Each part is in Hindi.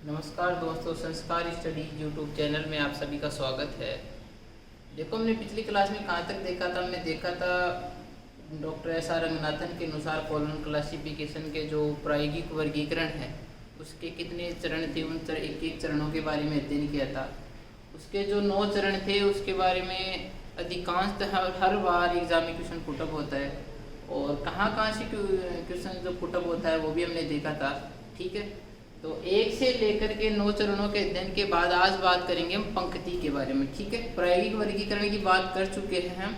नमस्कार दोस्तों, संस्कार स्टडी यूट्यूब चैनल में आप सभी का स्वागत है। देखो, हमने पिछली क्लास में कहाँ तक देखा था। हमने देखा था डॉक्टर एस आर रंगनाथन के अनुसार कॉलोन क्लासिफिकेशन के जो प्रायोगिक वर्गीकरण है उसके कितने चरण थे, उन एक एक चरणों के बारे में अध्ययन किया था। उसके जो 9 चरण थे उसके बारे में अधिकांशतः हर बार एग्जाम में क्वेश्चन पुटअप होता है, और कहाँ से क्वेश्चन जो पुटअप होता है वो भी हमने देखा था। ठीक है, तो 1 से लेकर के 9 चरणों के अध्ययन के बाद आज बात करेंगे हम पंक्ति के बारे में। ठीक है, प्रायोगिक वर्गीकरण की बात कर चुके हैं हम,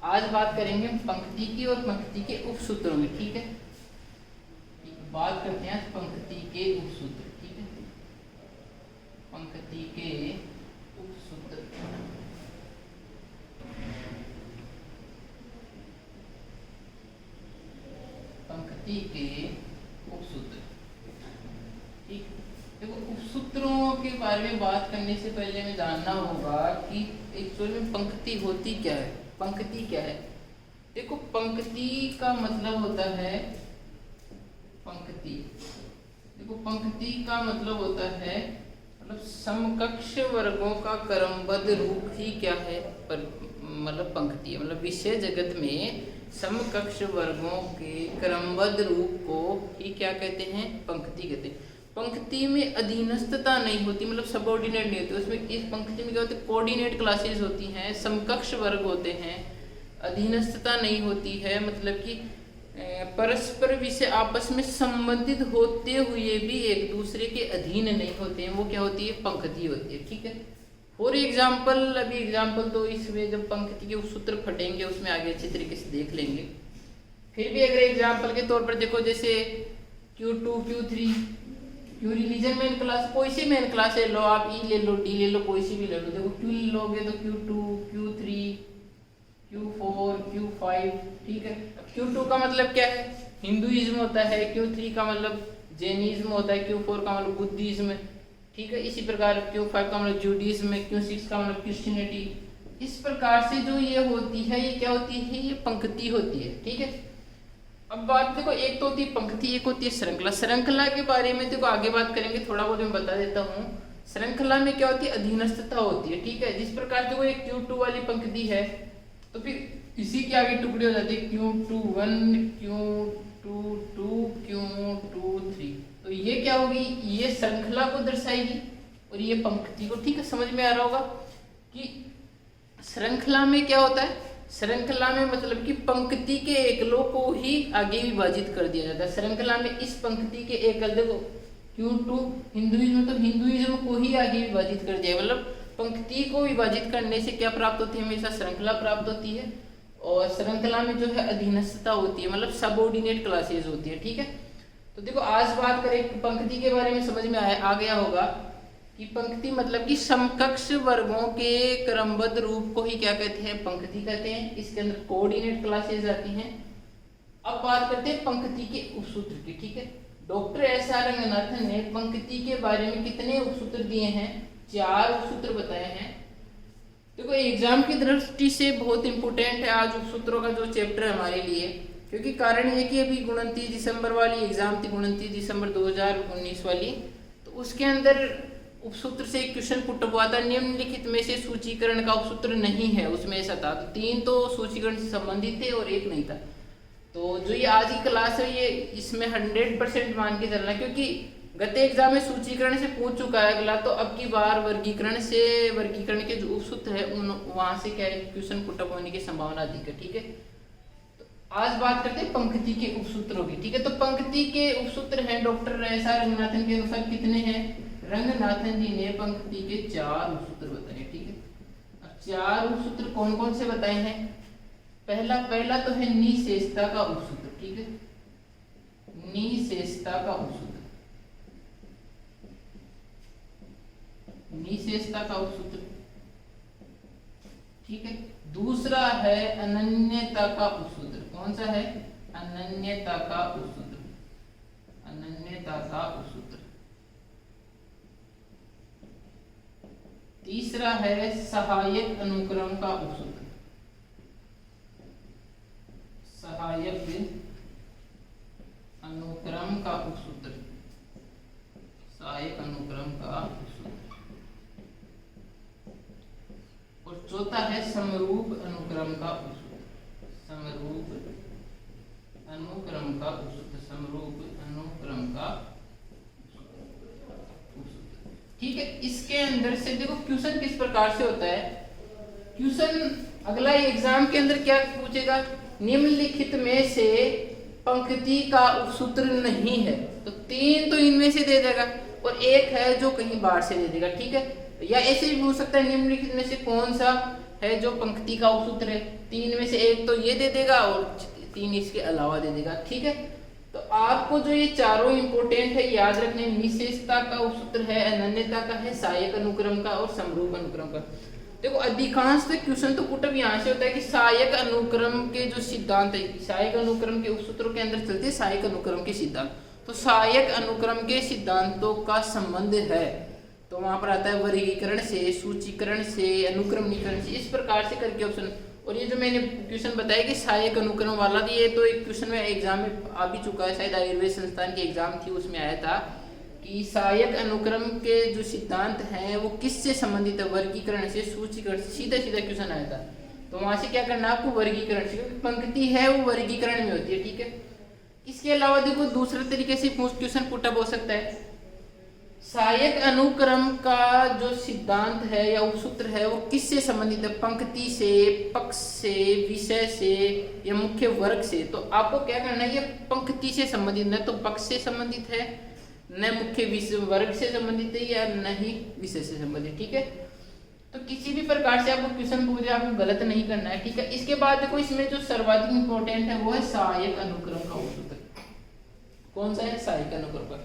आज बात करेंगे हम पंक्ति की और पंक्ति के उपसूत्रों में। ठीक है, बात करते हैं पंक्ति के उपसूत्र। ठीक है, पंक्ति के उपसूत्र। पंक्ति के उपसूत्र। ठीक, देखो, उपसूत्रों के बारे में बात करने से पहले हमें जानना होगा कि एक्चुअल में पंक्ति होती क्या है। पंक्ति क्या है? देखो, पंक्ति का मतलब होता है पंक्ति। देखो, पंक्ति का मतलब होता है मतलब समकक्ष वर्गों का क्रमबद्ध रूप ही क्या है, पर मतलब पंक्ति है। मतलब विषय जगत में समकक्ष वर्गों के क्रमबद्ध रूप को ही क्या कहते हैं? पंक्ति कहते हैं। पंक्ति में अधीनस्थता नहीं होती, मतलब सबऑर्डिनेट नहीं होती। उसमें इस पंक्ति में क्या होती है? कोऑर्डिनेट क्लासेस होती हैं, समकक्ष वर्ग होते हैं, अधीनस्थता नहीं होती है। मतलब कि परस्पर विषय आपस में संबंधित होते हुए भी एक दूसरे के अधीन नहीं होते हैं, वो क्या होती है? पंक्ति होती है। ठीक है, फॉर एग्जाम्पल, अभी एग्जाम्पल तो इसमें जब पंक्ति के सूत्र फटेंगे उसमें आगे अच्छी तरीके से देख लेंगे। फिर भी अगर एग्जाम्पल के तौर पर देखो, जैसे Q2 Q3 Q religion main class, कोई सी मेन क्लास है, लो आप ई ले लो, डी ले लो, कोई सी भी ले लो। देखो, क्यू लोगे तो Q2 Q3 Q4 Q5। ठीक है, Q2 का मतलब क्या है? हिंदुइज्म होता है। Q3 का मतलब जैनिज्म होता है। Q4 का मतलब बुद्धिज्म। ठीक है, इसी प्रकार Q5 का मतलब जूडिज्म, Q6 का मतलब क्रिश्चियनिटी। इस प्रकार से जो ये होती है, ये क्या होती है? ये पंक्ति होती है। ठीक है, अब बात देखो, एक तो होती है पंक्ति, एक होती है श्रृंखला। श्रृंखला के बारे में देखो आगे बात करेंगे, थोड़ा बहुत मैं बता देता हूँ। श्रृंखला में क्या होती है? अधीनस्थता होती है। ठीक है, जिस प्रकार देखो एक Q2 वाली पंक्ति है तो फिर इसी के आगे टुकड़े हो जाते हैं Q21 Q22 Q23। तो ये क्या होगी? ये श्रृंखला को दर्शाएगी और ये पंक्ति को। ठीक है, समझ में आ रहा होगा कि श्रृंखला में क्या होता है? श्रृंखला में मतलब कि पंक्ति के एकलों को ही आगे विभाजित कर दिया जाता है। श्रृंखला में इस पंक्ति के एकल, देखो Q2 हिंदुइज्म, तो हिंदुइज्म को ही आगे विभाजित कर दिया। मतलब पंक्ति को विभाजित करने से क्या प्राप्त होती है? हमेशा श्रृंखला प्राप्त होती है। और श्रृंखला में जो है अधीनस्थता होती है, मतलब सबऑर्डिनेट क्लासेस होती है। ठीक है, तो देखो आज बात करें पंक्ति के बारे में, समझ में आ गया होगा कि पंक्ति मतलब कि समकक्ष वर्गों के क्रमबद्ध रूप को ही क्या कहते हैं? पंक्ति कहते हैं। इसके अंदर कोऑर्डिनेट क्लासेस आती हैं। अब बात करते हैं पंक्ति के उपसूत्र की। ठीक है, डॉक्टर एस आर रंगनाथन ने पंक्ति के बारे में कितने उपसूत्र दिए हैं? 4 उपसूत्र बताए हैं। देखो, एग्जाम की दृष्टि से बहुत इंपॉर्टेंट है आज उपसूत्रों का जो चैप्टर है हमारे लिए, क्योंकि कारण ये कि अभी 29 दिसंबर वाली एग्जाम थी, 29 दिसंबर 2019 वाली, तो उसके अंदर उपसूत्र से एक क्वेश्चन पुट हुआ था, निम्नलिखित में से सूचीकरण का उपसूत्र नहीं है। उसमें ऐसा था, तो 3 तो सूचीकरण से संबंधित थे और एक नहीं था। तो जो ये आज की क्लास है ये इसमें 100% मान के चलना, क्योंकि गत एग्जाम में सूचीकरण से पूछ चुका है अगला, तो अब की बार वर्गीकरण के जो उपसूत्र है उन वहां से क्या क्वेश्चन पुटअप होने की संभावना अधिक है। ठीक है, तो आज बात करते हैं पंक्ति के उपसूत्रों की। ठीक है, तो पंक्ति के उपसूत्र हैं डॉक्टर एस आर रंगनाथन के अनुसार कितने हैं? रंगनाथन जी ने पंक्ति के 4 उपसूत्र बताए। ठीक है, अब 4 उपसूत्र कौन कौन से बताए हैं? पहला तो है निशेषता का उपसूत्र। ठीक है, निशेषता का उपसूत्र, निशेषता का उपसूत्र। ठीक है, दूसरा है अनन्यता का उपसूत्र। कौन सा है? अनन्यता का उपसूत्र। अनन्यता का उपसूत्र। तीसरा है सहायक अनुक्रम का उपसूत्र। सहायक अनुक्रम का उपसूत्र। सहायक अनुक्रम अनुक्रम का उपसूत्र। और चौथा है समरूप अनुक्रम का उपसूत्र। समरूप अनुक्रम का उपसूत्र। समरूप अनुक्रम का उपसूत्र। ठीक है, इसके अंदर से देखो क्वेश्चन किस प्रकार से होता है। क्वेश्चन अगला एग्जाम के अंदर क्या पूछेगा, निम्नलिखित में से पंक्ति का उपसूत्र नहीं है, तो 3 तो इनमें से दे देगा और एक है जो कहीं बाहर से दे देगा। ठीक है, या ऐसे भी पूछ सकता है निम्नलिखित में से कौन सा है जो पंक्ति का उपसूत्र है, 3 में से एक तो ये दे देगा और 3 इसके अलावा दे देगा। ठीक है, तो आपको जो ये चारों इंपोर्टेंट है याद रखने, निशेषता का उपसूत्र है, अनन्यता का है, सहायक अनुक्रम का और समरूप अनुक्रम का। देखो अधिकांश क्वेश्चन तो पुटअप यहाँ से होता है कि सहायक अनुक्रम के जो सिद्धांत है, सहायक अनुक्रम के उपसूत्रों के अंदर चलते हैं सहायक अनुक्रम के सिद्धांत। तो सहायक अनुक्रम के सिद्धांतों का संबंध है, तो वहां पर आता है वर्गीकरण से, सूचीकरण से, अनुक्रमणीकरण से, इस प्रकार से करके ऑप्शन। और ये जो मैंने क्वेश्चन बताया कि सहायक अनुक्रम वाला, ये तो एक क्वेश्चन में एग्जाम में आ भी चुका है, शायद आयुर्वेद संस्थान की एग्जाम थी उसमें आया था कि सहायक अनुक्रम के जो सिद्धांत हैं वो किससे संबंधित है, वर्गीकरण से, सूचीकरण से, सीधा सीधा क्वेश्चन आया था। तो वहां से क्या करना है आपको, वर्गीकरण से, क्योंकि पंक्ति है वो वर्गीकरण में होती है। ठीक है, इसके अलावा देखो दूसरे तरीके से क्वेश्चन पुटअप हो सकता है, सहायक अनुक्रम का जो सिद्धांत है या उपसूत्र है वो किससे संबंधित है, पंक्ति से, पक्ष से, विषय से या मुख्य वर्ग से। तो आपको क्या करना है, ये पंक्ति से संबंधित, न तो पक्ष से संबंधित है, न मुख्य वर्ग से संबंधित है, या न ही विषय से संबंधित। ठीक है, तो किसी भी प्रकार से आपको क्वेश्चन पूछे आपको गलत नहीं करना है। ठीक है, इसके बाद देखो इसमें जो सर्वाधिक इंपॉर्टेंट है वो है सहायक अनुक्रम का उपसूत्र। कौन सा है, सहायक अनुक्रम का।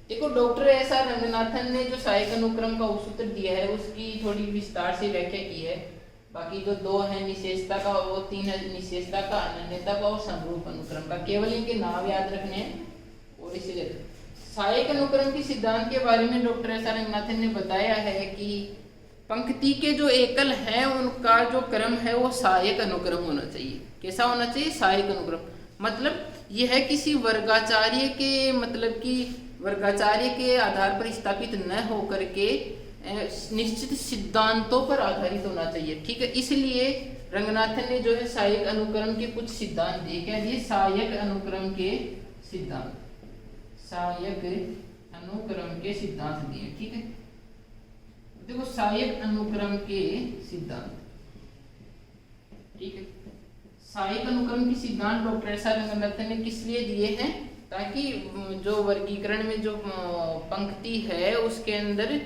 देखो डॉक्टर एस आर रंगनाथन ने जो सहायक अनुक्रम का उपसूत्र दिया है उसकी थोड़ी विस्तार से व्याख्या की है। बाकी जो 2 है निशेषता का, वो 3 है निशेषता का, अनन्यता का और समरूप अनुक्रम का। केवल इनके नाम याद रखने हैं। और इसीलिए सहायक अनुक्रम के सिद्धांत के बारे में डॉक्टर एस आर रंगनाथन ने बताया है कि पंक्ति के जो एकल हैं उनका जो क्रम है वो सहायक अनुक्रम होना चाहिए। कैसा होना चाहिए, सहायक अनुक्रम। मतलब यह किसी वर्गाचार्य के, मतलब कि वर्गाचार्य के आधार पर स्थापित न होकर के निश्चित सिद्धांतों पर आधारित होना चाहिए। ठीक है, इसलिए रंगनाथन ने जो है सहायक अनुक्रम के कुछ सिद्धांत दिए। क्या दिए, सहायक अनुक्रम के सिद्धांत, सहायक अनुक्रम के सिद्धांत दिए। ठीक है, देखो सहायक अनुक्रम के सिद्धांत। ठीक है, सहायक अनुक्रम के सिद्धांत डॉक्टर एस आर रंगनाथन ने किस लिए दिए हैं, ताकि जो वर्गीकरण में जो पंक्ति है उसके अंदर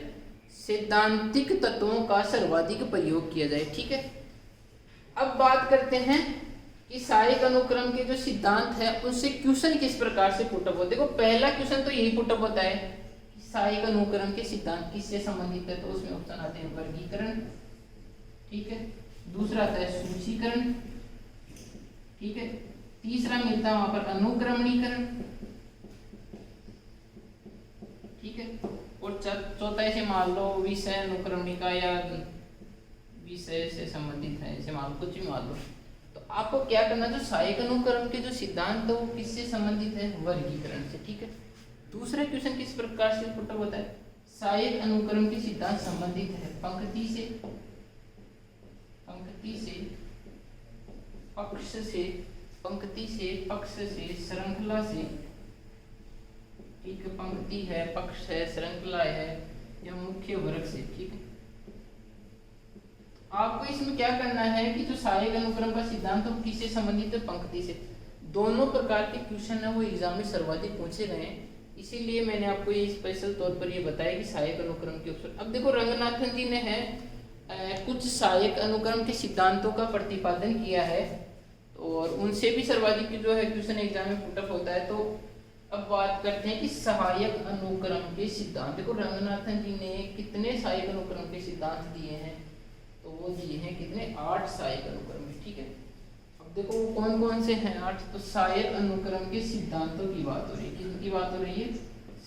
सैद्धांतिक तत्वों का सर्वाधिक प्रयोग किया जाए। ठीक है, अब बात करते हैं कि सहायक अनुक्रम के जो सिद्धांत है उनसे क्वेश्चन किस प्रकार से पुटअप होते हैं। देखो पहला क्वेश्चन तो यही पुटअप होता है कि सहायक अनुक्रम के सिद्धांत किससे संबंधित है, तो उसमें ऑप्शन आते हैं वर्गीकरण। ठीक है, दूसरा आता है सूचीकरण। ठीक है, तीसरा मिलता है वहां पर अनुक्रमणीकरण। ठीक है, और चौथा ऐसे मान लो विषय अनुक्रमणिका या विषय से संबंधित है, ऐसे मान लो कुछ भी मान लो। तो आपको क्या करना, जो सहायक अनुक्रम के जो सिद्धांत है वो किससे संबंधित है, वर्गीकरण से। ठीक है, दूसरा क्वेश्चन किस प्रकार से पुटअप होता है, सहायक अनुक्रम के सिद्धांत संबंधित है पंक्ति से, पंक्ति से, पक्ष से, पंक्ति से, पक्ष से, श्रृंखला से। ठीक है, पंक्ति है, पक्ष है, श्रृंखला है या मुख्य वर्ग से। ठीक है, आपको इसमें क्या करना है कि जो सहायक अनुक्रम का सिद्धांत है किससे संबंधित है, पंक्ति से। दोनों प्रकार के क्वेश्चन है वो एग्जाम में सर्वाधिक पूछे गए हैं, इसीलिए मैंने आपको ये स्पेशल तौर पर ये बताया कि सहायक अनुक्रम के ऑप्शन। अब देखो रंगनाथन जी ने है कुछ सहायक अनुक्रम के सिद्धांतों का प्रतिपादन किया है और उनसे भी सर्वाधिक जो है क्वेश्चन एग्जाम में पुटअप होता है। तो अब बात करते हैं कि सहायक अनुक्रम के सिद्धांत। देखो रंगनाथन जी ने कितने सहायक अनुक्रम के सिद्धांत दिए हैं, तो वो दिए हैं कितने, 8 सहायक अनुक्रम। ठीक है, अब देखो वो कौन कौन से हैं 8। तो सहायक अनुक्रम के सिद्धांतों की बात हो रही है, किसकी बात हो रही है,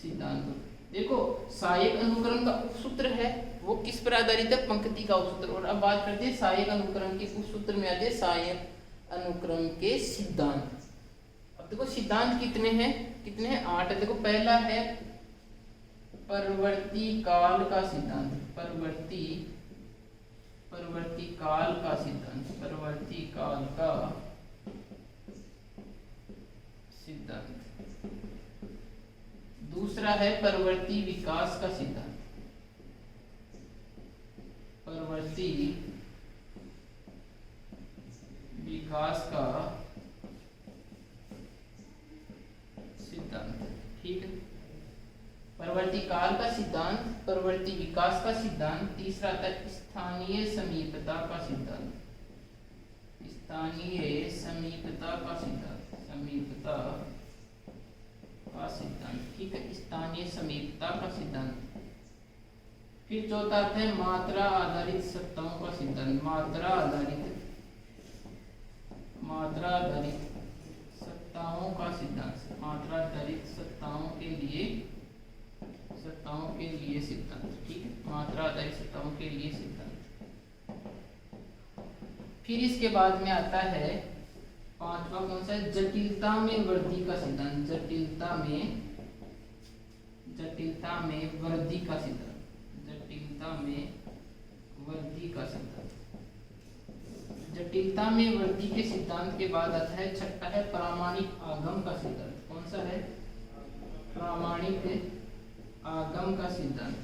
सिद्धांतों। देखो सहायक अनुक्रम का उपसूत्र है वो किस पर आधारित है, पंक्ति का उपसूत्र। और अब बात करते हैं सहायक अनुक्रम के उपसूत्र में आते हैं सहायक अनुक्रम के सिद्धांत। अब देखो सिद्धांत कितने हैं, कितने हैं, 8 है। देखो पहला है परवर्ती काल का सिद्धांत, परवर्ती काल का सिद्धांत, परवर्ती काल का सिद्धांत। दूसरा है परवर्ती विकास का सिद्धांत, परवर्ती विकास का सिद्धांत। ठीक है, परवर्ती काल का सिद्धांत, परवर्ती विकास का सिद्धांत। तीसरा आता है स्थानीय समीपता का सिद्धांत, स्थानीय समीपता का सिद्धांत, समीपता का सिद्धांत। ठीक है, स्थानीय समीपता का सिद्धांत। फिर चौथा आता है मात्रा आधारित सत्ताओं का सिद्धांत, मात्रा आधारित सत्ताओं का सिद्धांत, मात्रा आधारित सत्ताओं के लिए सिद्धांत। ठीक है, मात्रा आधारित सत्ताओं के लिए सिद्धांत। फिर इसके बाद में आता है पांचवा, कौन सा है? जटिलता में वृद्धि का सिद्धांत, जटिलता में वृद्धि का सिद्धांत, जटिलता में वृद्धि का सिद्धांत। जटिलता में वृद्धि के सिद्धांत के बाद आता है छठा है प्रामाणिक आगम का सिद्धांत। कौन सा है? प्रामाणिक आगम का सिद्धांत,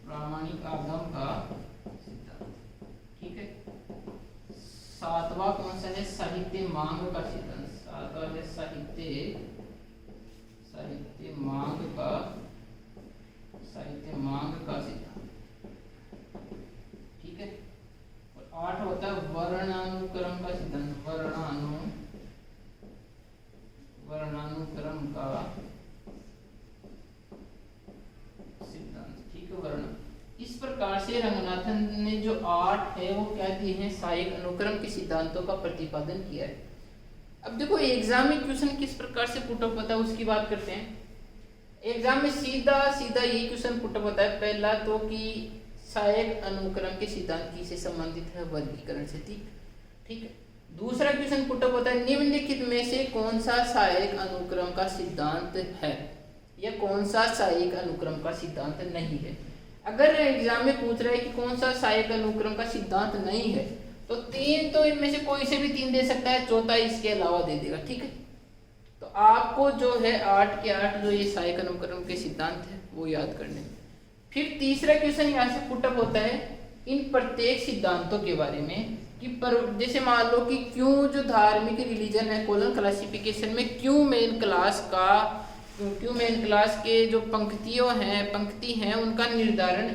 प्रामाणिक आगम का सिद्धांत। ठीक है, सातवां कौन सा है? साहित्य मांग का सिद्धांत, सातवां है साहित्य मांग का सिद्धांत। ठीक है, और आठ होता है वर्णानुक्रम का सिद्धांत, वर्णानुक्रम का सिद्धांत। ठीक है, वर्ण। इस प्रकार से रंगनाथन ने जो 8 है वो क्या दिए हैं? सहायक अनुक्रम के सिद्धांतों का प्रतिपादन किया है। अब देखो एग्जाम में क्वेश्चन किस प्रकार से पुटअप होता है उसकी बात करते हैं। एग्जाम में सीधा ये क्वेश्चन पुटअप होता है। पहला तो कि सहायक अनुक्रम के सिद्धांत किससे संबंधित है? वर्गीकरण से। ठीक है, दूसरा क्वेश्चन पुटअप होता है निम्नलिखित में से कौन सा सहायक अनुक्रम का सिद्धांत है या कौन सा सहायक अनुक्रम का सिद्धांत नहीं है। अगर एग्जाम में पूछ रहा है कि कौन सा सहायक अनुक्रम का सिद्धांत नहीं है तो 3 तो इनमें से कोई से भी 3 दे सकता है, चौथा इसके अलावा दे देगा। ठीक है, तो आपको जो है 8 के 8 जो ये सहायक अनुक्रम के सिद्धांत है वो याद करने। फिर तीसरा क्वेश्चन यहाँ से पुटअप होता है इन प्रत्येक सिद्धांतों के बारे में कि जैसे मान लो कि क्यों जो धार्मिक रिलीजन है कोलन क्लासिफिकेशन में क्यों मेन क्लास के जो पंक्ति हैं उनका निर्धारण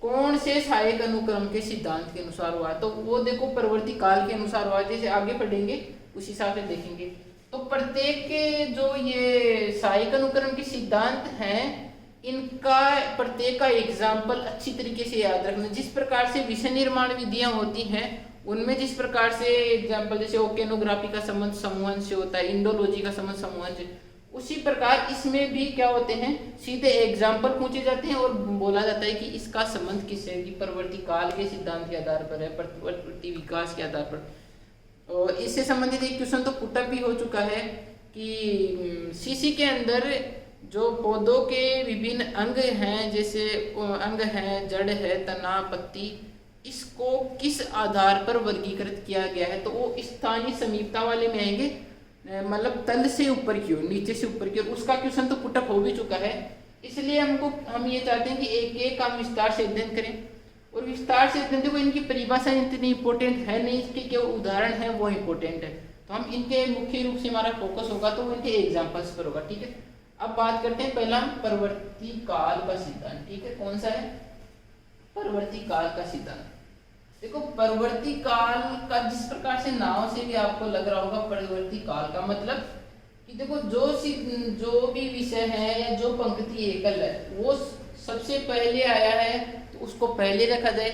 कौन से सहायक अनुक्रम के सिद्धांत के अनुसार हुआ। तो वो देखो परवर्ती काल के अनुसार हुआ। जैसे आगे पढ़ेंगे उस हिसाब से देखेंगे। तो प्रत्येक के जो ये सहायक अनुक्रम के सिद्धांत हैं इनका प्रत्येक का एग्जाम्पल अच्छी तरीके से याद रखना। जिस प्रकार से विषय निर्माण विधियां होती हैं उनमें जिस प्रकार से एग्जाम्पल जैसे ओकेनोग्राफी का संबंध समूहन से होता है, इंडोलॉजी का संबंध समूहन से, उसी प्रकार इसमें भी क्या होते हैं सीधे एग्जाम्पल पूछे जाते हैं और बोला जाता है कि इसका संबंध किससे है कि परवर्ती काल के सिद्धांत के आधार पर है, परवर्ती विकास के आधार पर। और इससे संबंधित एक क्वेश्चन तो पुटअप भी हो चुका है कि सीसी के अंदर जो पौधों के विभिन्न अंग हैं जैसे अंग है, जड़ है, तना, पत्ती, इसको किस आधार पर वर्गीकृत किया गया है। तो वो स्थानीय समीपता वाले में आएंगे, मतलब तल से ऊपर की ओर, नीचे से ऊपर की ओर। उसका क्वेश्चन तो पुटअप हो भी चुका है। इसलिए हम ये चाहते हैं कि एक एक का विस्तार से अध्ययन करें और विस्तार से अध्ययन देखो इनकी परिभाषा इतनी इंपॉर्टेंट है नहीं, इसके क्या उदाहरण है वो इंपॉर्टेंट है। तो हम इनके मुख्य रूप से हमारा फोकस होगा तो इनके एग्जाम्पल्स पर होगा। ठीक है, अब बात करते हैं पहला परवर्ती काल का सिद्धांत। ठीक है, कौन सा है? परवर्ती काल का सिद्धांत। देखो परवर्ती काल का जिस प्रकार से नाम से भी आपको लग रहा होगा परवर्ती काल का मतलब कि देखो जो भी विषय है या जो पंक्ति एकल है वो सबसे पहले आया है तो उसको पहले रखा जाए,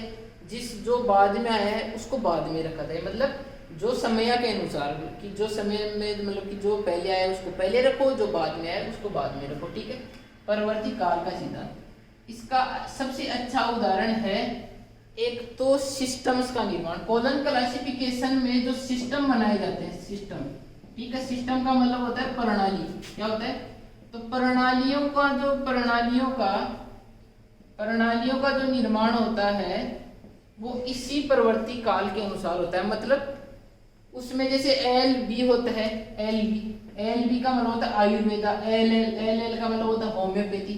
जो बाद में आया है उसको बाद में रखा जाए। मतलब जो समय के अनुसार कि जो समय में मतलब कि जो पहले आया उसको पहले रखो, जो बाद में आया उसको बाद में रखो। ठीक है, परवर्ती काल का सिद्धांत। इसका सबसे अच्छा उदाहरण है एक तो सिस्टम्स का निर्माण। कोलन क्लासिफिकेशन में जो सिस्टम बनाए जाते हैं, सिस्टम, ठीक है, सिस्टम का मतलब होता है प्रणाली। क्या होता है? तो प्रणालियों का जो निर्माण होता है वो इसी प्रवृत्ति काल के अनुसार होता है। मतलब उसमें जैसे एल बी होता है, एल बी का मतलब होता है आयुर्वेदा, एल का मतलब होता है होम्योपैथी।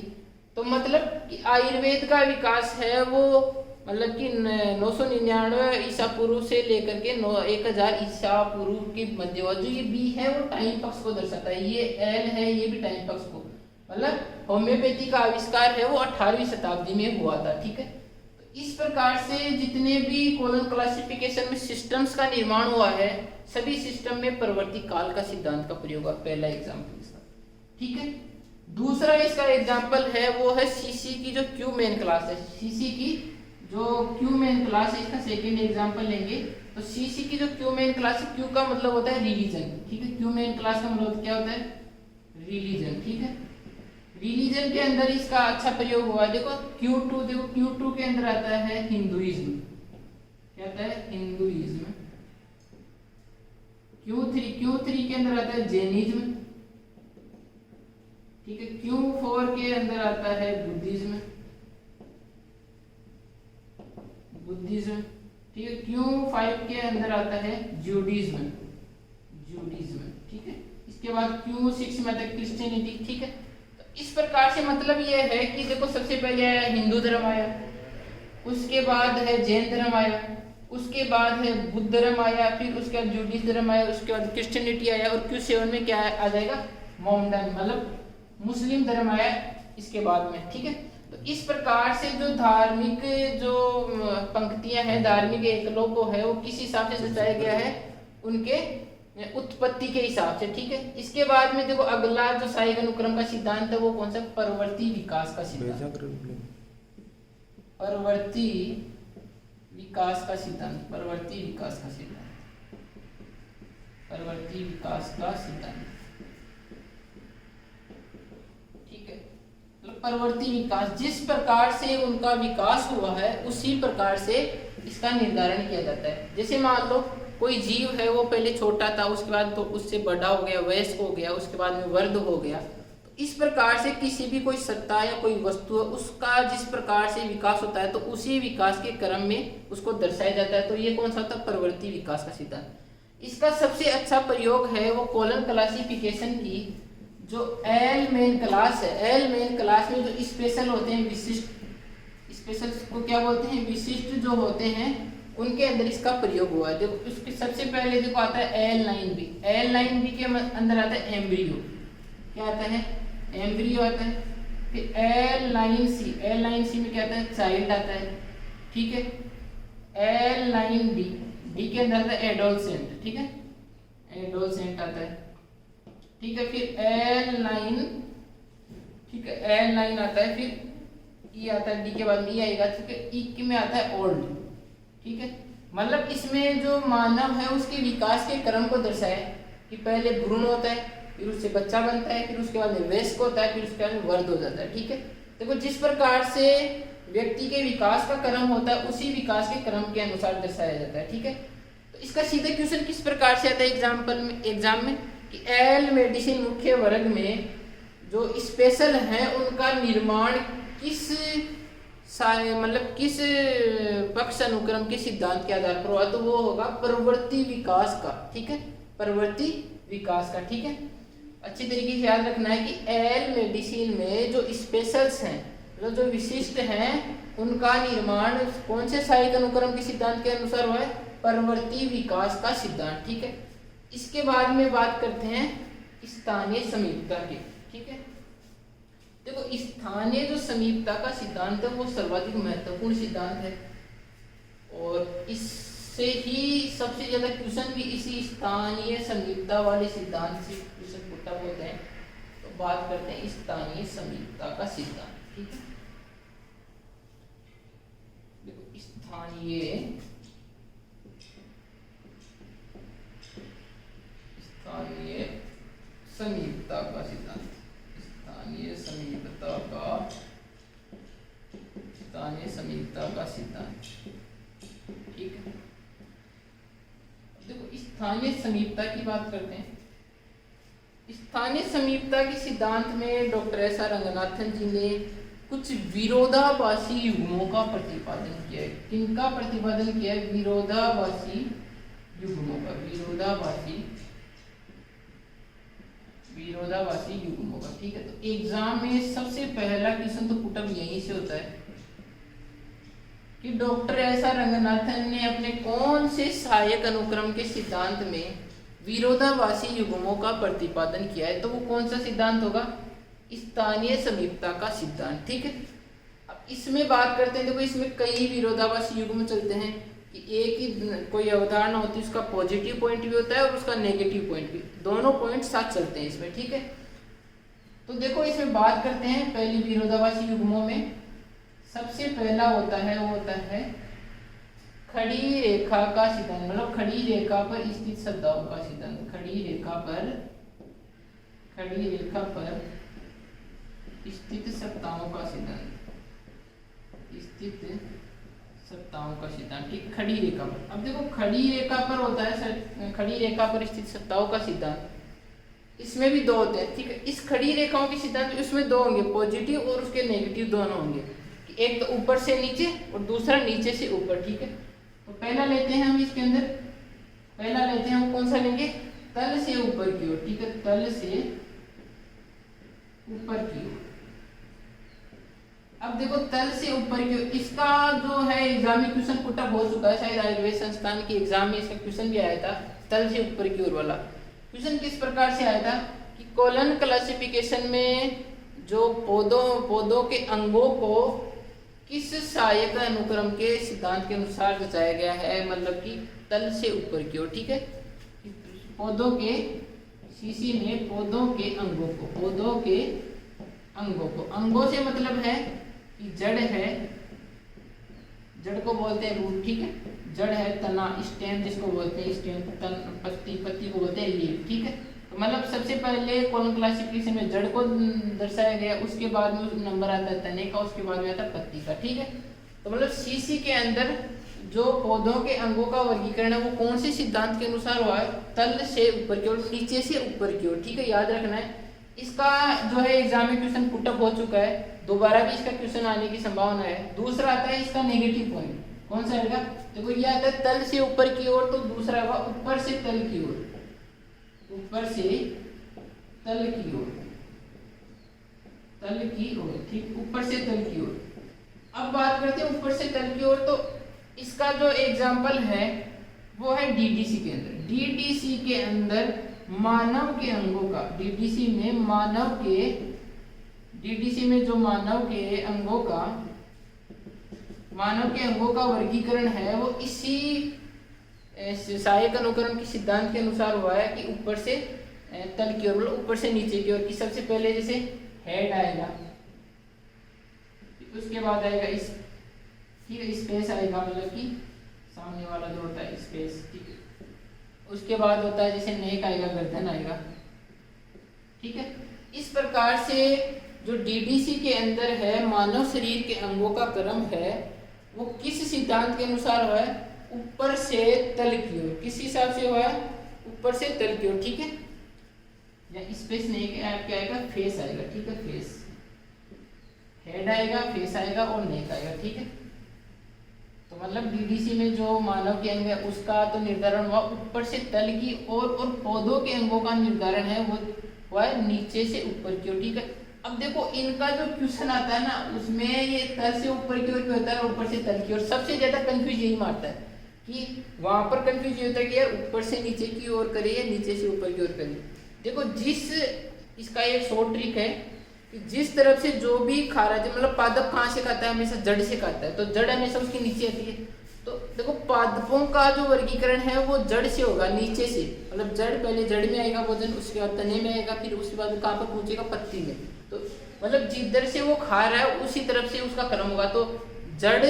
तो मतलब कि आयुर्वेद का विकास है वो मतलब कि 999 ईसा पूर्व से लेकर के 1000 ईसा पूर्व के मध्य, जो ये बी है वो टाइम पक्ष को दर्शाता है, ये एल है ये भी टाइम पक्ष को, मतलब होम्योपैथी का आविष्कार है वो 18वीं शताब्दी में हुआ था। ठीक है, तो इस प्रकार से जितने भी कॉलम क्लासिफिकेशन में सिस्टम्स का निर्माण हुआ है सभी सिस्टम में परिवर्ती काल का सिद्धांत का प्रयोग है। पहला एग्जाम्पल इसका। ठीक है, दूसरा इसका एग्जाम्पल है वो है सीसी की जो क्यू मेन क्लास है, सीसी की जो क्यू मेन क्लास है इसका सेकेंड एग्जाम्पल लेंगे। तो सीसी की जो क्यू मेन क्लास है, क्यू का मतलब होता है रिलीजन। ठीक है, क्यू मेन क्लास का मतलब क्या होता है, रिलीजन। ठीक है, रिलीजन के अंदर इसका अच्छा प्रयोग हुआ है। देखो Q2, देखो Q2 के अंदर आता है हिंदुइज्म, क्या आता है हिंदुइज्म। Q3 के अंदर आता है जैनिज्म। ठीक है, Q4 के अंदर आता है बुद्धिज्म। ठीक है, Q5 के अंदर आता है जूडिज्म। ठीक है, इसके बाद Q6 में आता है क्रिश्चियनिटी। ठीक है, इस प्रकार से मतलब ये है कि देखो सबसे पहले हिंदू धर्म आया, उसके बाद है जैन धर्म आया, उसके बाद है बुद्ध धर्म आया, फिर उसके बाद जूडिस धर्म आया, उसके बाद क्रिश्चियनिटी आया और Q7 में क्या आ जाएगा मोहम्मदन मतलब मुस्लिम धर्म आया इसके बाद में। ठीक है, तो इस प्रकार से जो धार्मिक जो पंक्तियां हैं, धार्मिक एकलों को है वो किस हिसाब से दर्शाया गया है, उनके उत्पत्ति के हिसाब से। ठीक है, इसके बाद में देखो अगला जो साइक अनुक्रम का सिद्धांत है वो कौन सा, परवर्ती विकास का सिद्धांत। परवर्ती विकास का सिद्धांत, परवर्ती विकास का सिद्धांत, परवर्ती विकास का सिद्धांत। ठीक है, मतलब परवर्ती विकास, जिस प्रकार से उनका विकास हुआ है उसी प्रकार से इसका निर्धारण किया जाता है। जैसे मान लो कोई जीव है वो पहले छोटा था, उसके बाद तो उससे बड़ा हो गया, वयस्क हो गया, उसके बाद में वर्ध हो गया। तो इस प्रकार से किसी भी कोई सत्ता या कोई वस्तु है उसका जिस प्रकार से विकास होता है तो उसी विकास के क्रम में उसको दर्शाया जाता है। तो ये कौन सा होता है, परवर्ती विकास का सिद्धांत। इसका सबसे अच्छा प्रयोग है वो कॉलम क्लासिफिकेशन की जो एल मेन क्लास है। एल मेन क्लास में जो स्पेशल होते हैं, विशिष्ट, स्पेशल को क्या बोलते हैं, विशिष्ट जो होते हैं, उनके अंदर इसका प्रयोग हुआ है। देखो उसके सबसे पहले देखो आता है L9B, L9B के अंदर आता है एम्ब्रियो, क्या आता है एम्ब्रियो आता है। फिर L9C, L9C में क्या आता है चाइल्ड आता है। ठीक है, L9D, D के अंदर आता है एडोलसेंट। ठीक है, एडोलसेंट आता है। ठीक है, फिर L9, ठीक है L9 आता है, फिर E आता है, D के बाद में E आएगा। ठीक है, E में आता है ओल्ड। ठीक है, मतलब इसमें जो मानव है उसके विकास के क्रम को दर्शाया कि पहले भ्रूण होता है, फिर उससे बच्चा बनता है, फिर उसके बाद में वयस्क होता है, फिर उसके बाद में वर्ध हो जाता है। ठीक है, देखो जिस प्रकार से व्यक्ति के विकास का क्रम होता है उसी विकास के क्रम के अनुसार दर्शाया जाता है। ठीक है, तो इसका सीधा क्वेश्चन किस प्रकार से आता है एग्जाम में कि एल मेडिसिन मुख्य वर्ग में जो स्पेशल है उनका निर्माण किस मतलब किस पक्ष अनुक्रम के सिद्धांत के आधार पर हुआ, तो वो होगा प्रवृत्ति विकास का। ठीक है, प्रवृत्ति विकास का। ठीक है, अच्छी तरीके से याद रखना है कि एल मेडिसिन में जो स्पेशल्स हैं, जो विशिष्ट हैं, उनका निर्माण कौन से साइक अनुक्रम के सिद्धांत के अनुसार हुआ है, प्रवृत्ति विकास का सिद्धांत। ठीक है, इसके बाद में बात करते हैं स्थानीय समीपता की। ठीक है, देखो स्थानीय जो समीपता का सिद्धांत है वो सर्वाधिक महत्वपूर्ण सिद्धांत है और इससे ही सबसे ज्यादा क्वेश्चन भी इसी स्थानीय समीपता वाले सिद्धांत से क्वेश्चन पुट अप होते हैं। तो बात करते हैं स्थानीय समीपता का सिद्धांत। ठीक है, देखो स्थानीय समीपता का सिद्धांत, स्थानीय समीपता का सिद्धांत। ठीक है, देखो स्थानीय समीपता की बात करते हैं। स्थानीय समीपता के सिद्धांत में डॉक्टर एस आर रंगनाथन जी ने कुछ विरोधाभासी युग्मों का प्रतिपादन किया है। किनका प्रतिपादन किया है? विरोधाभासी युग्मों का। विरोधाभासी युग्मों का, ठीक है। तो एग्जाम में सबसे पहला क्वेश्चन तो पुटअप यहीं से होता है कि डॉक्टर एस आर रंगनाथन ने अपने कौन से सहायक अनुक्रम के सिद्धांत में विरोधाभासी युग्मों का प्रतिपादन किया है। तो वो कौन सा सिद्धांत होगा? स्थानीय समीपता का सिद्धांत, ठीक है। अब इसमें बात करते हैं, देखो इसमें कई विरोधाभासी युग्म चलते हैं कि एक ही कोई अवधारणा होती है, उसका पॉजिटिव पॉइंट भी होता है और उसका नेगेटिव पॉइंट भी, दोनों पॉइंट साथ चलते हैं इसमें, ठीक है। तो देखो इसमें बात करते हैं पहली विरोधाभासी युग्मों में सबसे पहला होता है वो होता है खड़ी रेखा का सिद्धांत, मतलब खड़ी रेखा पर स्थित सत्ताओं का सिद्धांत। खड़ी रेखा पर स्थित सत्ताओं का सिद्धांत, ठीक। खड़ी रेखा पर, अब देखो खड़ी रेखा पर होता है खड़ी रेखा पर स्थित सत्ताओं का सिद्धांत, इसमें भी दो होते हैं, ठीक है। इस खड़ी रेखाओं के सिद्धांत उसमें दो होंगे, पॉजिटिव और उसके नेगेटिव दोनों होंगे। एक तो ऊपर से नीचे और दूसरा नीचे से ऊपर, ठीक है। तो पहला लेते हैं हम इसके अंदर, पहला लेते हैं हम कौन सा लेंगे? तल से ऊपर की ओर, ठीक है। तल से ऊपर की ओर। अब देखो तल से ऊपर की ओर, इसका जो है एग्जाम में क्वेश्चन पुटअप हो चुका है, शायद आयुर्वेद संस्थान के एग्जाम में इसका क्वेश्चन भी आया था। तल से ऊपर की ओर वाला क्वेश्चन किस प्रकार से आया था कि कॉलन क्लासिफिकेशन में जो पौधों के अंगों को किस सहायक अनुक्रम के सिद्धांत के अनुसार रचाया गया है, मतलब कि तल से ऊपर की ओर, ठीक है। पौधों के सीसी में पौधों के अंगों को अंगों से मतलब है कि जड़ है, जड़ को बोलते हैं रूट, ठीक है। जड़ है, तना स्टेम जिसको बोलते हैं, स्टेम तन, पत्ती को बोलते हैं लीफ, ठीक है। तो मतलब सबसे पहले कॉलम क्लासिफिकेशन में जड़ को दर्शाया गया, उसके बाद में नंबर आता है तने का, उसके बाद में आता है पत्ती का, ठीक है। तो मतलब सीसी के अंदर जो पौधों के अंगों का वर्गीकरण है वो कौन से सिद्धांत के अनुसार हुआ है? तल से ऊपर की ओर, नीचे से ऊपर की ओर, ठीक है। याद रखना है, इसका जो है एग्जाम में क्वेश्चन पुटअप हो चुका है, दोबारा भी इसका क्वेश्चन आने की संभावना है। दूसरा आता है इसका नेगेटिव पॉइंट, कौन सा रहेगा? देखो ये आता है तल से ऊपर की ओर, तो दूसरा होगा ऊपर से तल की ओर, ऊपर से तल की ओर, ठीक, ऊपर से तल की ओर। अब बात करते हैं ऊपर से तल की ओर, तो इसका जो एग्जाम्पल है वो है डीडीसी के अंदर। डीडीसी के अंदर मानव के अंगों का, डीडीसी में जो मानव के अंगों का वर्गीकरण है वो इसी सहायक अनुक्रम के सिद्धांत के अनुसार हुआ है कि ऊपर से तल की ओर, मतलब ऊपर से नीचे की ओर की। सबसे पहले जैसे हेड आएगा, उसके बाद आएगा इस, ठीक है, स्पेस आएगा, मतलब कि सामने वाला जो होता है स्पेस, ठीक है। उसके बाद होता है जैसे नेक आएगा, गर्दन आएगा, ठीक है। इस प्रकार से जो डीडीसी के अंदर है मानव शरीर के अंगों का क्रम है वो किस सिद्धांत के अनुसार हुआ है? ऊपर से तल की ओर। किस हिसाब से हुआ है? ऊपर से तल की ओर, ठीक है। या स्पेस नहीं क्या आएगा? फेस आएगा, ठीक है। फेस, हेड आएगा, फेस आएगा और नेक आएगा, ठीक है। तो मतलब डीडीसी में जो मानव के अंग है उसका तो निर्धारण हुआ ऊपर से तल की ओर, और पौधों के अंगों का निर्धारण है वो हुआ है नीचे से ऊपर की ओर, ठीक है। अब देखो इनका जो क्वेश्चन आता है ना उसमें ये तल से ऊपर की ओर भी होता है और ऊपर से तल की ओर। सबसे ज्यादा कंफ्यूज यही मारता है कि वहां पर कंफ्यूज ये होता है कि यार ऊपर से नीचे की ओर करिए या नीचे से ऊपर की ओर करिए। देखो इसका एक शॉर्ट ट्रिक है कि जिस तरफ से जो भी खा रहा है, मतलब पादप कहाँ से खाता है? हमेशा जड़ से खाता है, तो जड़ हमेशा उसकी नीचे आती है। तो देखो पादपों का जो वर्गीकरण है वो जड़ से होगा, नीचे से, मतलब जड़, पहले जड़ में आएगा भोजन, उसके बाद तने में आएगा, फिर उसके बाद कहाँ पर पहुंचेगा? पत्ती में। तो मतलब जिधर से वो खा रहा है उसी तरफ से उसका क्रम होगा। तो जड़,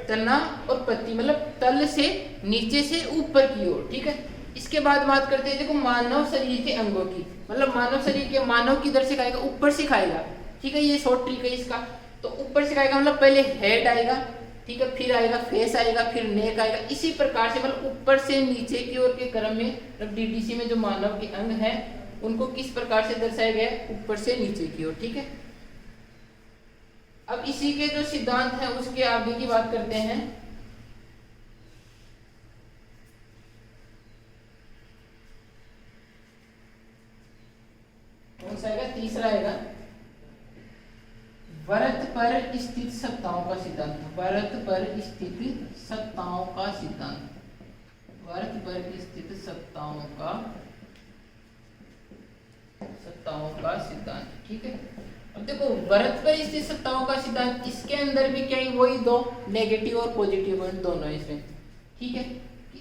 तना और पत्ती, मतलब तल से नीचे से ऊपर की ओर, ठीक है। इसके बाद बात करते हैं देखो मानव शरीर के अंगों की, मतलब मानव शरीर के, मानव किधर से खाएगा? ऊपर से खाएगा, ठीक है। ये शॉर्ट ट्रिक है इसका। तो ऊपर से खाएगा मतलब पहले हेड आएगा, ठीक है, फिर आएगा फेस आएगा, फिर नेक आएगा। इसी प्रकार से मतलब ऊपर से नीचे की ओर के क्रम में डीडीसी में जो मानव के अंग है उनको किस प्रकार से दर्शाया गया है, ऊपर से नीचे की ओर। ठीक है, अब इसी के जो सिद्धांत है उसके आगे की बात करते हैं। कौन सा आएगा, तीसरा आएगा, वृत्त पर स्थित सत्ताओं का सिद्धांत। वृत्त पर स्थित सत्ताओं का सिद्धांत, वृत्त पर स्थित सत्ताओं का सिद्धांत। ठीक है, अब देखो वृत्त पर स्थित सत्ताओं का सिद्धांत, इसके अंदर भी क्या है, वही दो नेगेटिव और पॉजिटिव पॉइंट दोनों है इसमें। ठीक है,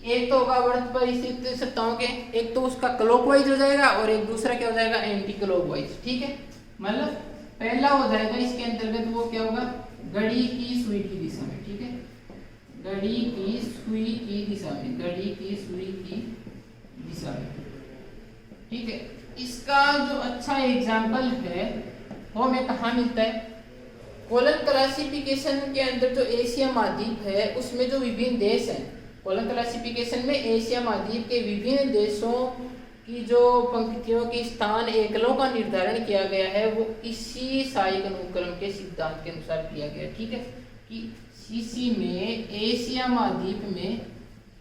एक तो होगा वृत्त पर स्थित सत्ताओं के, एक तो उसका क्लॉकवाइज हो जाएगा और एक दूसरा क्या हो जाएगा, एंटी क्लॉकवाइज। ठीक है, मतलब पहला हो जाएगा इसके अंतर्गत वो क्या होगा, घड़ी की सुई की दिशा में। ठीक है, घड़ी की सुई की दिशा में, घड़ी की सुई की दिशा में। ठीक है, इसका जो अच्छा एग्जाम्पल है वो हमें कहाँ मिलता है, कोलन क्लासिफिकेशन के अंदर जो एशिया महाद्वीप है उसमें जो विभिन्न देश हैं, कोलन क्लासिफिकेशन में एशिया महाद्वीप के विभिन्न देशों की जो पंक्तियों के स्थान एकलों का निर्धारण किया गया है वो इसी साइक अनुक्रम के सिद्धांत के अनुसार किया गया। ठीक है, कि इसी में एशिया महाद्वीप में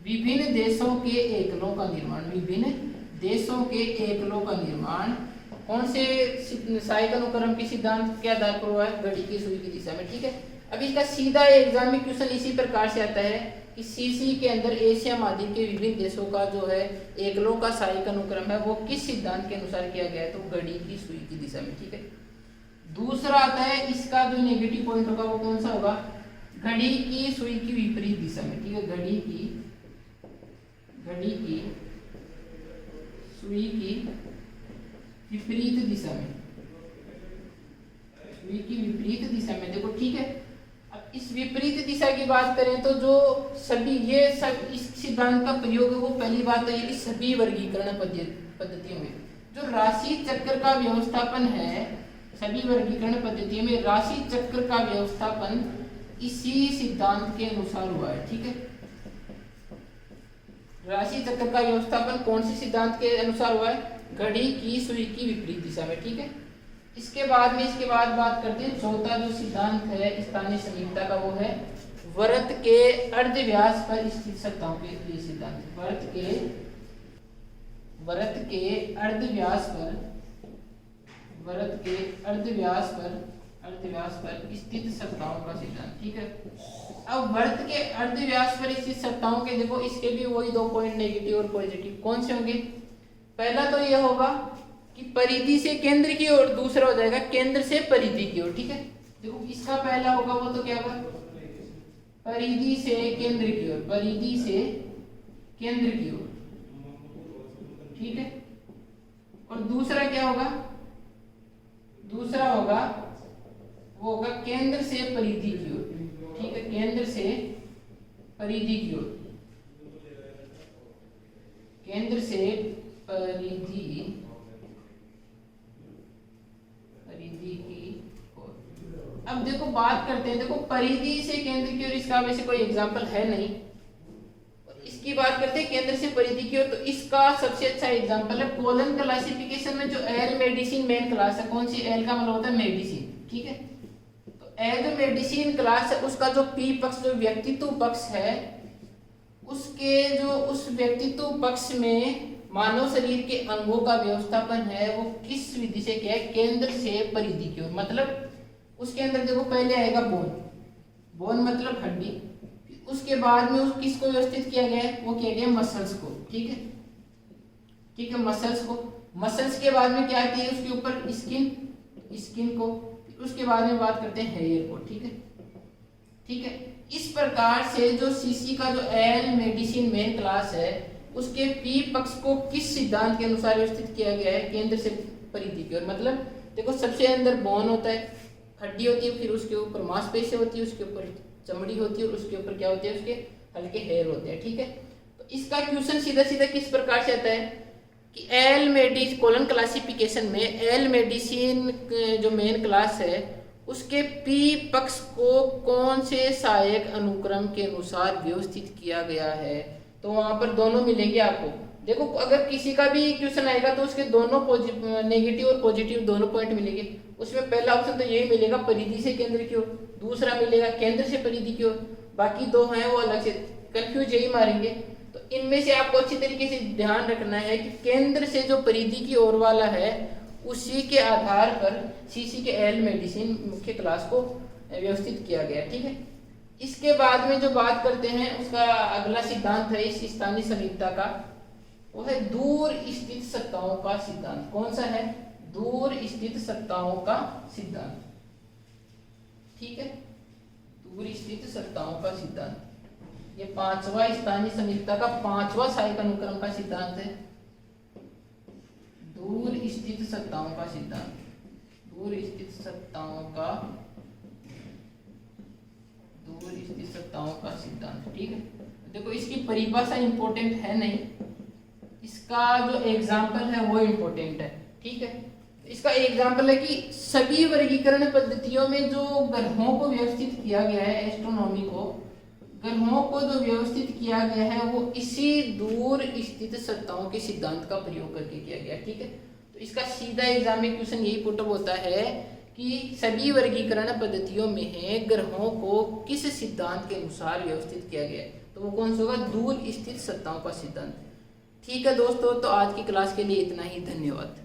विभिन्न देशों के एकलों का निर्माण, विभिन्न देशों के एकलों का निर्माण कौन से साइक अनुक्रम के सिद्धांत के आधार पर हुआ है, घड़ी की सुई की दिशा में। ठीक है, अब इसका सीधा एग्जाम में क्वेश्चन इसी प्रकार से आता है कि सीसी के अंदर एशिया महाद्वीप के विभिन्न देशों का जो है एकलों का साइक अनुक्रम है वो किस सिद्धांत के अनुसार किया गया है, तो घड़ी की सुई की दिशा में। ठीक है, दूसरा आता है इसका जो नेगेटिव पॉइंट होगा वो कौन सा होगा, घड़ी की सुई की विपरीत दिशा में। ठीक है, घड़ी की सुई की विपरीत दिशा में, सुई की विपरीत दिशा में। देखो ठीक है, अब इस विपरीत दिशा की बात करें तो जो सभी ये सब इस सिद्धांत का प्रयोग है वो पहली बात तो ये कि सभी वर्गीकरण पद्धतियों में जो राशि चक्र का व्यवस्थापन है, सभी वर्गीकरण पद्धतियों में राशि चक्र का व्यवस्थापन इसी सिद्धांत के अनुसार हुआ है। ठीक है, राशि चक्र का व्यवस्थापन कौन से सिद्धांत के अनुसार हुआ है, घड़ी की सुई की विपरीत दिशा में। ठीक है, इसके बाद बात करते हैं चौथा जो सिद्धांत है स्थानीय समीपता का, वो है वृत्त के अर्धव्यास पर स्थित सत्ताओं के लिए सिद्धांत। वृत्त के अर्धव्यास पर स्थित सत्ताओं का सिद्धांत। ठीक है, अब वृत्त के अर्धव्यास पर स्थित सत्ताओं के देखो इसके भी वही दो पॉइंट नेगेटिव और पॉजिटिव कौन से होंगे, पहला तो यह होगा कि परिधि से केंद्र की ओर, दूसरा हो जाएगा केंद्र से परिधि की ओर। ठीक है, देखो इसका पहला होगा वो तो क्या होगा, परिधि से केंद्र की ओर, परिधि से केंद्र की ओर। ठीक है, और दूसरा क्या होगा, दूसरा होगा वो होगा केंद्र से परिधि की ओर। ठीक है, केंद्र से परिधि की ओर, केंद्र से परिधि की ओर। अब देखो बात करते हैं, देखो परिधि से केंद्र की ओर इसका वैसे कोई एग्जांपल है नहीं, इसकी बात करते हैं केंद्र से परिधि की ओर, तो इसका सबसे अच्छा एग्जांपल है कोलन क्लासिफिकेशन में जो एल मेडिसिन मेन क्लास है, कौन सी, एल का मतलब होता है मेडिसिन। ठीक है, तो एल जो मेडिसिन क्लास है उसका जो पी पक्ष जो व्यक्तित्व पक्ष है उसके जो उस व्यक्तित्व पक्ष में मानव शरीर के अंगों का व्यवस्थापन है वो किस विधि से किया है, केंद्र से परिधि की ओर। मतलब उसके अंदर देखो पहले आएगा बोन, बोन मतलब हड्डी, उसके बाद में उस किसको व्यवस्थित किया गया है, वो किया गया मसल्स को। ठीक है, ठीक है, मसल्स को, मसल्स के बाद में क्या आती है उसके ऊपर स्किन को, उसके बाद में बात करते हैं हेयर को। ठीक है, ठीक है, इस प्रकार से जो सीसी का जो एल मेडिसिन मेन क्लास है उसके पी पक्ष को किस सिद्धांत के अनुसार व्यवस्थित किया गया है, केंद्र से परिधि की ओर। मतलब देखो सबसे अंदर बोन होता है, हड्डी होती है, फिर उसके ऊपर मांसपेशी होती है, उसके ऊपर चमड़ी होती है और उसके ऊपर क्या होते हैं, उसके हल्के हेयर होते हैं। ठीक है, तो इसका क्वेश्चन सीधा सीधा किस प्रकार से आता है कि एल मेडिसिन कोलन क्लासिफिकेशन में एल मेडिसिन जो मेन क्लास है उसके पी पक्ष को कौन से सहायक अनुक्रम के अनुसार व्यवस्थित किया गया है, तो वहां पर दोनों मिलेंगे आपको, देखो अगर किसी का भी क्वेश्चन आएगा तो उसके दोनों नेगेटिव और पॉजिटिव दोनों पॉइंट मिलेंगे। उसमें पहला ऑप्शन तो यही मिलेगा परिधि से केंद्र की ओर, दूसरा मिलेगा केंद्र से परिधि की ओर, बाकी दो हैं वो अलग से, कंफ्यूज यही मारेंगे। तो इनमें से आपको अच्छी तरीके से ध्यान रखना है कि केंद्र से जो परिधि की ओर वाला है उसी के आधार पर CCK मेडिसिन मुख्य क्लास को व्यवस्थित किया गया, ठीक है। इसके बाद में जो बात करते हैं उसका अगला सिद्धांत है इस स्थानीय समीपता का, वो है दूर स्थित सत्ताओं का सिद्धांत। कौन सा है? दूर स्थित सत्ताओं का सिद्धांत, ठीक है। दूर स्थित सत्ताओं का सिद्धांत ये पांचवा स्थानीय समीपता का पांचवा सहायक अनुक्रम का सिद्धांत है। दूर स्थित सत्ताओं का सिद्धांत, दूर स्थित सत्ताओं का सिद्धांत, ठीक है। देखो इसकी परिभाषा इंपॉर्टेंट है नहीं, इसका जो एग्जाम्पल है वो इंपॉर्टेंट है, ठीक है। इसका एग्जाम्पल है कि सभी वर्गीकरण पद्धतियों में जो ग्रहों को व्यवस्थित किया गया है, एस्ट्रोनॉमी को ग्रहों को जो व्यवस्थित किया गया है वो इसी दूर स्थित सत्ताओं के सिद्धांत का प्रयोग करके किया गया, ठीक है। तो इसका सीधा एग्जाम में क्वेश्चन यही पुट अप होता है कि सभी वर्गीकरण पद्धतियों में ग्रहों को किस सिद्धांत के अनुसार व्यवस्थित किया गया है, तो वो कौन सा होगा? दूर स्थित सत्ताओं का सिद्धांत। ठीक है दोस्तों, तो आज की क्लास के लिए इतना ही, धन्यवाद।